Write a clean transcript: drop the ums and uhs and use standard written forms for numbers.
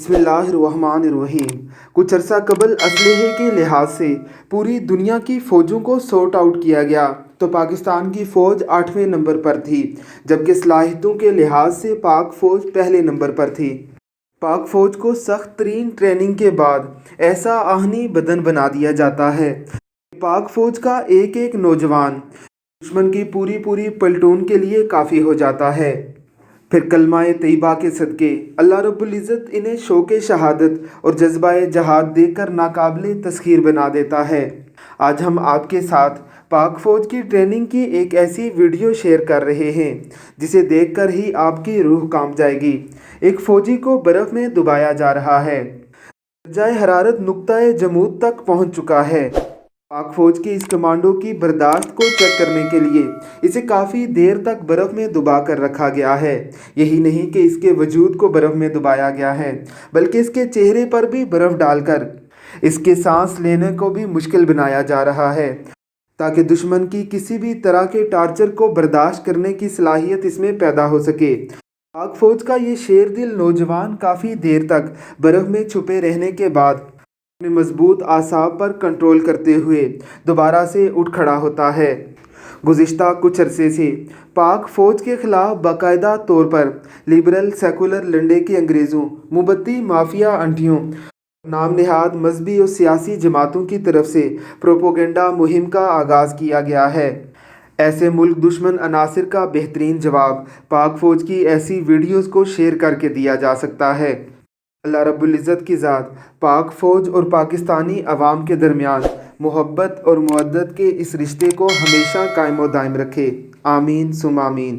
बिस्मिल्लाहिर्रहमानिर्रहीम। कुछ अरसा कबल असलहे के लिहाज से पूरी दुनिया की फ़ौजों को सॉर्ट आउट किया गया तो पाकिस्तान की फ़ौज 8वें नंबर पर थी, जबकि सलाहियतों के लिहाज से पाक फ़ौज पहले नंबर पर थी। पाक फ़ौज को सख्त तरीन ट्रेनिंग के बाद ऐसा आहनी बदन बना दिया जाता है। पाक फ़ौज का एक एक नौजवान दुश्मन की पूरी पलटून के लिए काफ़ी हो जाता है। फिर कलमाए तैयबा के सदक़े अल्लाह रब्बुल इज़्ज़त इन्हें शौक़े शहादत और जज्बाए जहाद देकर नाकाबिले तस्खीर बना देता है। आज हम आपके साथ पाक फ़ौज की ट्रेनिंग की एक ऐसी वीडियो शेयर कर रहे हैं जिसे देखकर ही आपकी रूह कांप जाएगी। एक फ़ौजी को बर्फ़ में डुबाया जा रहा है। दर्जाए हरारत नुक्ताए जमूद तक पहुँच चुका है। पाक फ़ौज की इस कमांडो की बर्दाश्त को चेक करने के लिए इसे काफ़ी देर तक बर्फ़ में डुबा कर रखा गया है। यही नहीं कि इसके वजूद को बर्फ़ में डुबाया गया है, बल्कि इसके चेहरे पर भी बर्फ़ डालकर इसके सांस लेने को भी मुश्किल बनाया जा रहा है, ताकि दुश्मन की किसी भी तरह के टार्चर को बर्दाश्त करने की सलाहियत इसमें पैदा हो सके। पाक फ़ौज का ये शेर दिल नौजवान काफ़ी देर तक बर्फ़ में छुपे रहने के बाद अपने मजबूत आसाब पर कंट्रोल करते हुए दोबारा से उठ खड़ा होता है। गुज़िश्ता कुछ अरसे से पाक फ़ौज के ख़िलाफ़ बाकायदा तौर पर लिबरल सेकुलर लंडे के अंग्रेज़ों, मुबत्ती माफिया अंटियों, नाम नेहाद मजहबी और सियासी जमातों की तरफ से प्रोपोगंडा मुहिम का आगाज़ किया गया है। ऐसे मुल्क दुश्मन अनासिर का बेहतरीन जवाब पाक फ़ौज की ऐसी वीडियोज़ को शेयर करके दिया जा सकता है। अल्लाह रब्बुल इज़्ज़त की ज़ात पाक फ़ौज और पाकिस्तानी अवाम के दरमियान मोहब्बत और मवद्दत के इस रिश्ते को हमेशा कायम व दायम रखे। आमीन सुम आमीन।